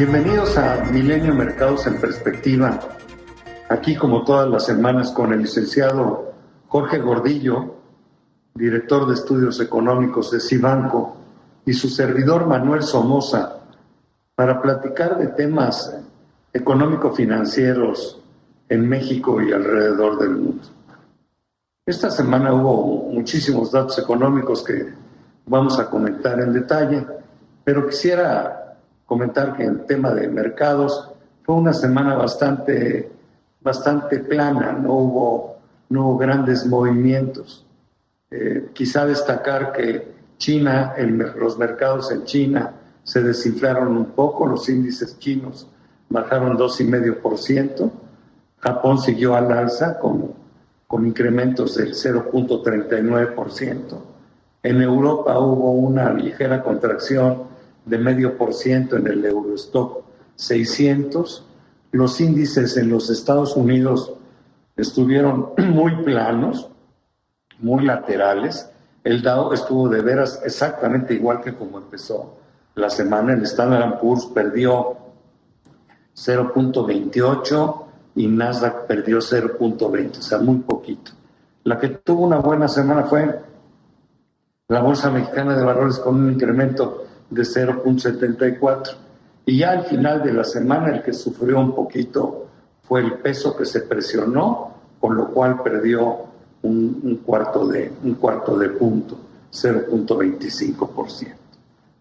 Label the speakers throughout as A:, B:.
A: Bienvenidos a Milenio Mercados en Perspectiva. Aquí, como todas las semanas, con el licenciado Jorge Gordillo, director de Estudios Económicos de Cibanco, y su servidor Manuel Somoza, para platicar de temas económico-financieros en México y alrededor del mundo. Esta semana hubo muchísimos datos económicos que vamos a comentar en detalle, pero quisiera comentar que en tema de mercados fue una semana bastante plana, no hubo grandes movimientos. Quizá destacar que China, los mercados en China se desinflaron un poco, los índices chinos bajaron 2,5%, Japón siguió al alza con incrementos del 0,39%. En Europa hubo una ligera contracción de 0,5% en el Eurostock 600. Los índices en los Estados Unidos estuvieron muy planos, muy laterales. El Dow estuvo de veras exactamente igual que como empezó la semana. El Standard & Poor's perdió 0,28 y Nasdaq perdió 0,20, o sea, muy poquito. La que tuvo una buena semana fue la Bolsa Mexicana de Valores con un incremento de 0,74. Y ya al final de la semana el que sufrió un poquito fue el peso, que se presionó, con lo cual perdió un cuarto de punto, 0,25%.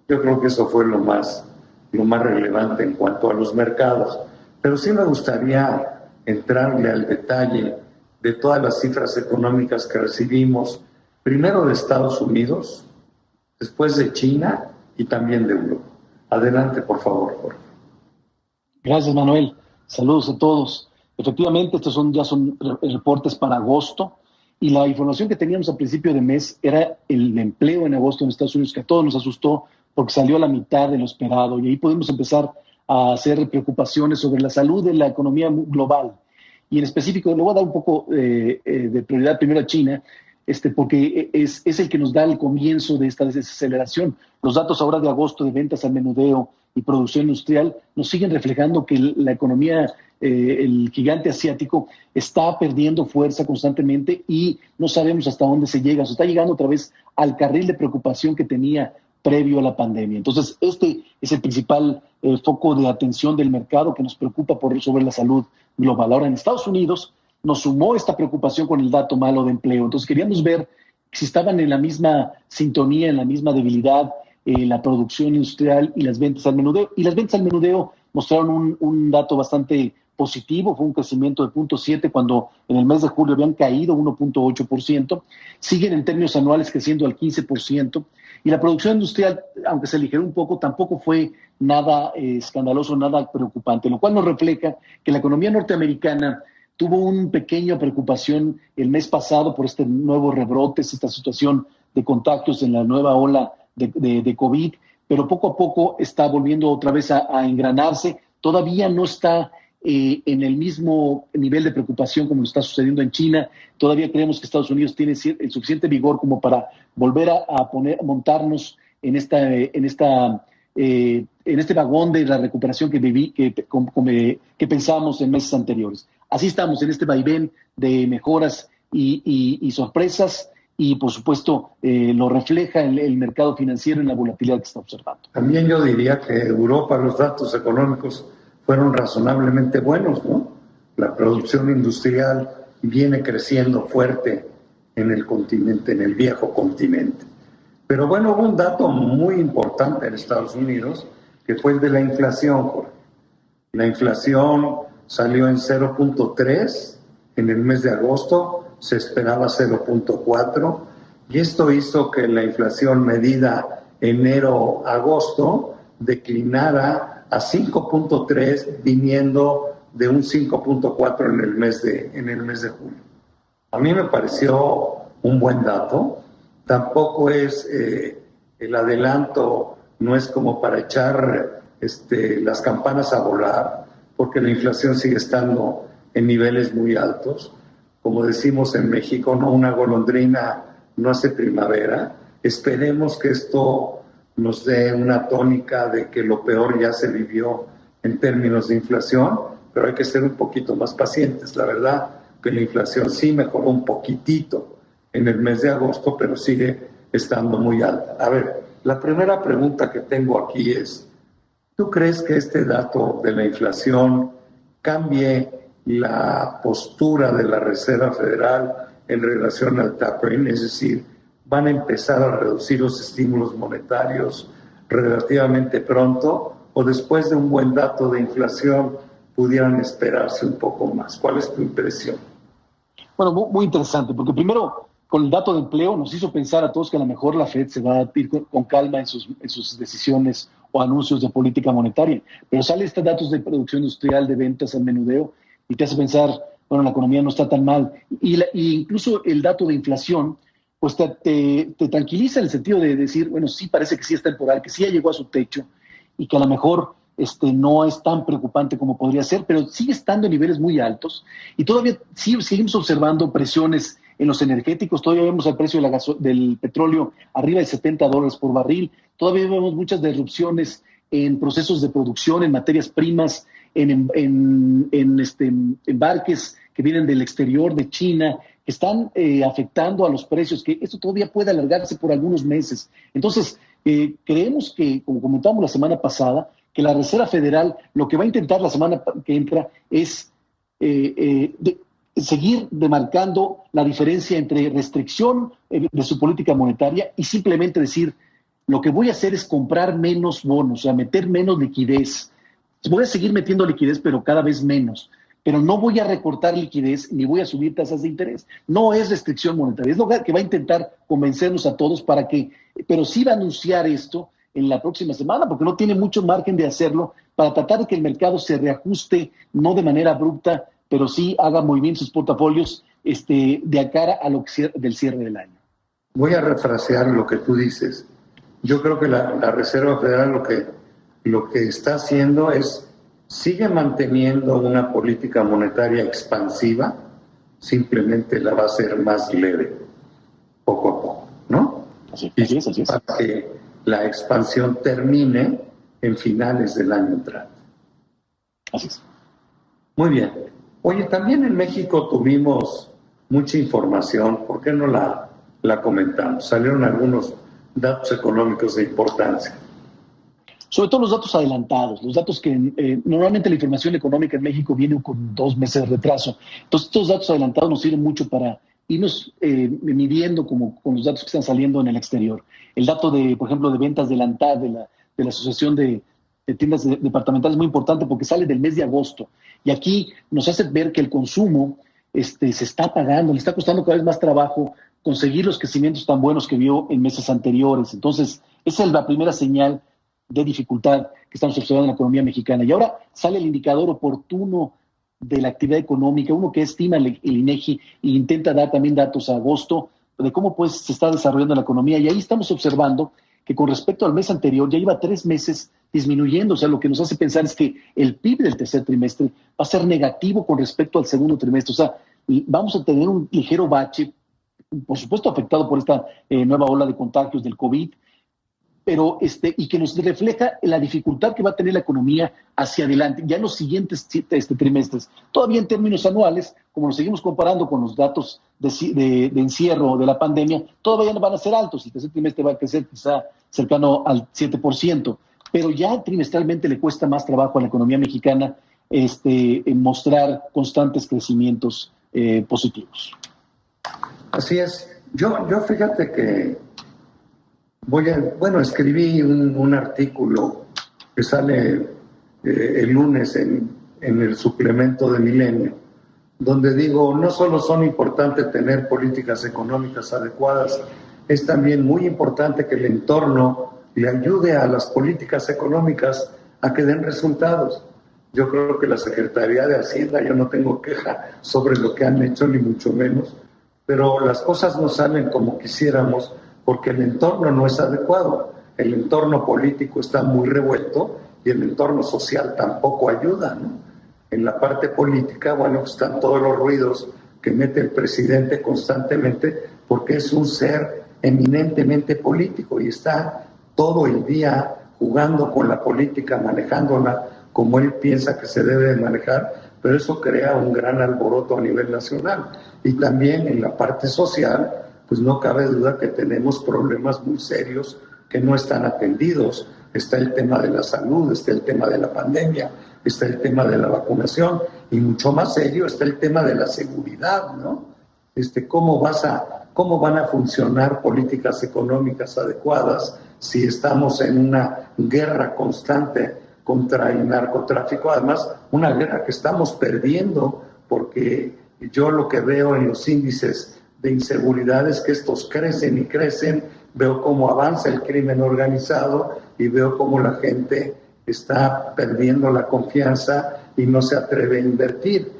A: Yo creo que eso fue lo más relevante en cuanto a los mercados. Pero sí me gustaría entrarle al detalle de todas las cifras económicas que recibimos, primero de Estados Unidos, después de China y también de Europa. Adelante, por favor, Jorge.
B: Gracias, Manuel. Saludos a todos. Efectivamente, estos ya son reportes para agosto, y la información que teníamos a principio de mes era el empleo en agosto en Estados Unidos, que a todos nos asustó porque salió a la mitad de lo esperado, y ahí podemos empezar a hacer preocupaciones sobre la salud de la economía global. Y en específico, le voy a dar un poco de prioridad primero a China, porque es el que nos da el comienzo de esta desaceleración. Los datos ahora de agosto de ventas al menudeo y producción industrial nos siguen reflejando que la economía, el gigante asiático, está perdiendo fuerza constantemente y no sabemos hasta dónde se llega. Se está llegando otra vez al carril de preocupación que tenía previo a la pandemia. Entonces, este es el principal foco de atención del mercado que nos preocupa sobre la salud global. Ahora, en Estados Unidos nos sumó esta preocupación con el dato malo de empleo. Entonces queríamos ver si estaban en la misma sintonía, en la misma debilidad, la producción industrial y las ventas al menudeo. Y las ventas al menudeo mostraron un dato bastante positivo, fue un crecimiento de 0,7 cuando en el mes de julio habían caído 1,8%. Siguen en términos anuales creciendo al 15%. Y la producción industrial, aunque se aligeró un poco, tampoco fue nada escandaloso, nada preocupante, lo cual nos refleja que la economía norteamericana tuvo una pequeña preocupación el mes pasado por este nuevo rebrote, esta situación de contagios en la nueva ola de COVID, pero poco a poco está volviendo otra vez a engranarse. Todavía no está en el mismo nivel de preocupación como lo está sucediendo en China. Todavía creemos que Estados Unidos tiene el suficiente vigor como para volver a montarnos en este vagón de la recuperación que pensábamos en meses anteriores. Así estamos en este vaivén de mejoras y sorpresas, y por supuesto lo refleja el mercado financiero en la volatilidad que está observando.
A: También yo diría que Europa, los datos económicos fueron razonablemente buenos, ¿no? La producción industrial viene creciendo fuerte en el continente, en el viejo continente. Pero bueno, hubo un dato muy importante en Estados Unidos, que fue el de la inflación, Jorge. La inflación salió en 0,3 en el mes de agosto, se esperaba 0,4, y esto hizo que la inflación medida enero-agosto declinara a 5,3, viniendo de un 5,4 en el mes de julio. A mí me pareció un buen dato. Tampoco es el adelanto, no es como para echar las campanas a volar, porque la inflación sigue estando en niveles muy altos. Como decimos en México, no, una golondrina no hace primavera. Esperemos que esto nos dé una tónica de que lo peor ya se vivió en términos de inflación, pero hay que ser un poquito más pacientes. La verdad que la inflación sí mejoró un poquitito en el mes de agosto, pero sigue estando muy alta. A ver, la primera pregunta que tengo aquí es, ¿tú crees que este dato de la inflación cambie la postura de la Reserva Federal en relación al tapering? Es decir, ¿van a empezar a reducir los estímulos monetarios relativamente pronto o después de un buen dato de inflación pudieran esperarse un poco más? ¿Cuál es tu impresión?
B: Bueno, muy interesante, porque primero, con el dato de empleo nos hizo pensar a todos que a lo mejor la Fed se va a ir con calma en sus decisiones o anuncios de política monetaria. Pero sale estos datos de producción industrial, de ventas al menudeo, y te hace pensar, bueno, la economía no está tan mal. Y incluso el dato de inflación, pues te tranquiliza en el sentido de decir, bueno, sí parece que sí es temporal, que sí ya llegó a su techo, y que a lo mejor no es tan preocupante como podría ser, pero sigue estando en niveles muy altos, y todavía seguimos observando presiones en los energéticos. Todavía vemos el precio del petróleo arriba de $70 por barril, todavía vemos muchas disrupciones en procesos de producción, en materias primas, en embarques que vienen del exterior, de China, que están afectando a los precios, que esto todavía puede alargarse por algunos meses. Entonces, creemos que, como comentamos la semana pasada, que la Reserva Federal lo que va a intentar la semana que entra es seguir demarcando la diferencia entre restricción de su política monetaria y simplemente decir, lo que voy a hacer es comprar menos bonos, o sea, meter menos liquidez. Voy a seguir metiendo liquidez, pero cada vez menos. Pero no voy a recortar liquidez ni voy a subir tasas de interés. No es restricción monetaria, es lo que va a intentar convencernos a todos para que, pero sí va a anunciar esto en la próxima semana, porque no tiene mucho margen de hacerlo, para tratar de que el mercado se reajuste, no de manera abrupta, pero sí haga muy bien sus portafolios de cara a lo que del cierre del año.
A: Voy a refrasear lo que tú dices. Yo creo que la Reserva Federal lo que está haciendo es, sigue manteniendo una política monetaria expansiva, simplemente la va a hacer más leve, poco a poco, ¿no?
B: Así es.
A: Para que la expansión termine en finales del año entrante.
B: Así es.
A: Muy bien. Oye, también en México tuvimos mucha información, ¿por qué no la comentamos? Salieron algunos datos económicos de importancia.
B: Sobre todo los datos adelantados, los datos que normalmente la información económica en México viene con 2 meses de retraso. Entonces, estos datos adelantados nos sirven mucho para irnos midiendo como con los datos que están saliendo en el exterior. El dato por ejemplo, de ventas de la ANTAD, de la Asociación de Tiendas Departamentales, es muy importante porque sale del mes de agosto. Y aquí nos hace ver que el consumo se está pagando, le está costando cada vez más trabajo conseguir los crecimientos tan buenos que vio en meses anteriores. Entonces, esa es la primera señal de dificultad que estamos observando en la economía mexicana. Y ahora sale el indicador oportuno de la actividad económica, uno que estima el INEGI e intenta dar también datos a agosto de cómo pues se está desarrollando la economía. Y ahí estamos observando que con respecto al mes anterior ya iba 3 meses disminuyendo. O sea, lo que nos hace pensar es que el PIB del tercer trimestre va a ser negativo con respecto al segundo trimestre. O sea, vamos a tener un ligero bache, por supuesto afectado por esta nueva ola de contagios del COVID, pero y que nos refleja la dificultad que va a tener la economía hacia adelante, ya en los siguientes trimestres. Todavía en términos anuales, como nos seguimos comparando con los datos de encierro de la pandemia, todavía no van a ser altos. El tercer trimestre va a crecer quizá cercano al 7%, pero ya trimestralmente le cuesta más trabajo a la economía mexicana mostrar constantes crecimientos positivos.
A: Así es. Yo fíjate que escribí un artículo que sale el lunes en el suplemento de Milenio, donde digo, no solo son importantes tener políticas económicas adecuadas, es también muy importante que el entorno le ayude a las políticas económicas a que den resultados. Yo creo que la Secretaría de Hacienda, yo no tengo queja sobre lo que han hecho, ni mucho menos, pero las cosas no salen como quisiéramos porque el entorno no es adecuado. El entorno político está muy revuelto y el entorno social tampoco ayuda, ¿no? En la parte política, bueno, están todos los ruidos que mete el presidente constantemente porque es un ser eminentemente político y está todo el día jugando con la política, manejándola como él piensa que se debe manejar, pero eso crea un gran alboroto a nivel nacional. Y también en la parte social, pues no cabe duda que tenemos problemas muy serios que no están atendidos. Está el tema de la salud, está el tema de la pandemia, está el tema de la vacunación y mucho más serio está el tema de la seguridad, ¿no? ¿Cómo van a funcionar políticas económicas adecuadas si estamos en una guerra constante contra el narcotráfico? Además, una guerra que estamos perdiendo, porque yo lo que veo en los índices de inseguridad es que estos crecen y crecen, veo cómo avanza el crimen organizado y veo cómo la gente está perdiendo la confianza y no se atreve a invertir.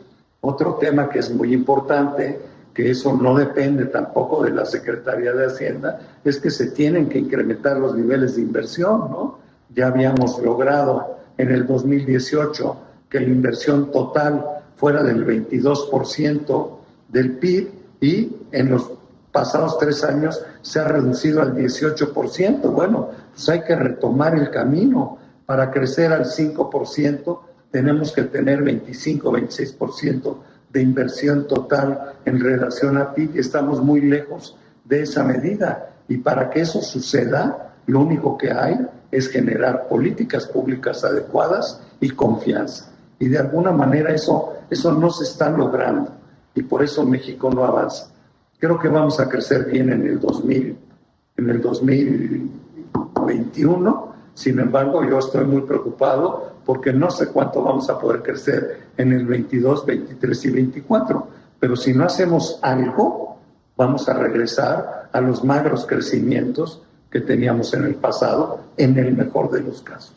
A: Otro tema que es muy importante, que eso no depende tampoco de la Secretaría de Hacienda, es que se tienen que incrementar los niveles de inversión, ¿no? Ya habíamos logrado en el 2018 que la inversión total fuera del 22% del PIB y en los pasados 3 años se ha reducido al 18%. Bueno, pues hay que retomar el camino. Para crecer al 5% tenemos que tener 25-26% de inversión total en relación a PIB y estamos muy lejos de esa medida. Y para que eso suceda, lo único que hay es generar políticas públicas adecuadas y confianza. Y de alguna manera eso no se está logrando y por eso México no avanza. Creo que vamos a crecer bien en el 2021. Sin embargo, yo estoy muy preocupado porque no sé cuánto vamos a poder crecer en el 22, 23 y 24. Pero si no hacemos algo, vamos a regresar a los magros crecimientos que teníamos en el pasado, en el mejor de los casos.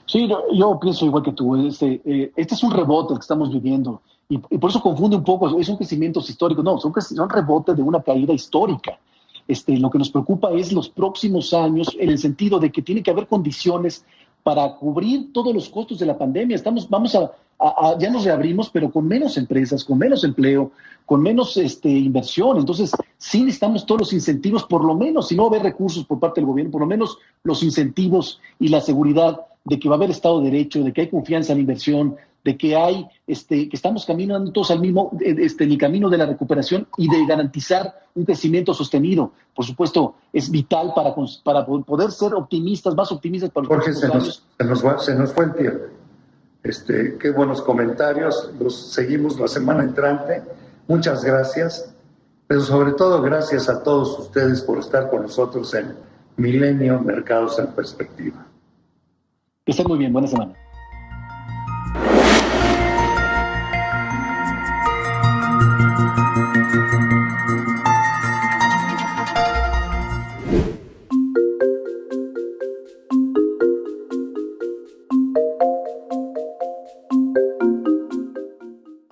B: Sí, yo pienso igual que tú. Este es un rebote el que estamos viviendo y por eso confunde un poco. Es un crecimiento histórico. No, son rebotes de una caída histórica. Lo que nos preocupa es los próximos años, en el sentido de que tiene que haber condiciones para cubrir todos los costos de la pandemia. Ya nos reabrimos, pero con menos empresas, con menos empleo, con menos inversión. Entonces, sí necesitamos todos los incentivos, por lo menos, si no va a haber recursos por parte del gobierno, por lo menos los incentivos y la seguridad de que va a haber Estado de Derecho, de que hay confianza en la inversión, de que que estamos caminando todos en el camino de la recuperación y de garantizar un crecimiento sostenido. Por supuesto, es vital para poder ser optimistas, más optimistas para los próximos años.
A: Se nos fue el tiempo. Qué buenos comentarios. Los seguimos la semana entrante. Muchas gracias. Pero sobre todo, gracias a todos ustedes por estar con nosotros en Milenio Mercados en Perspectiva.
B: Que estén muy bien. Buena semana.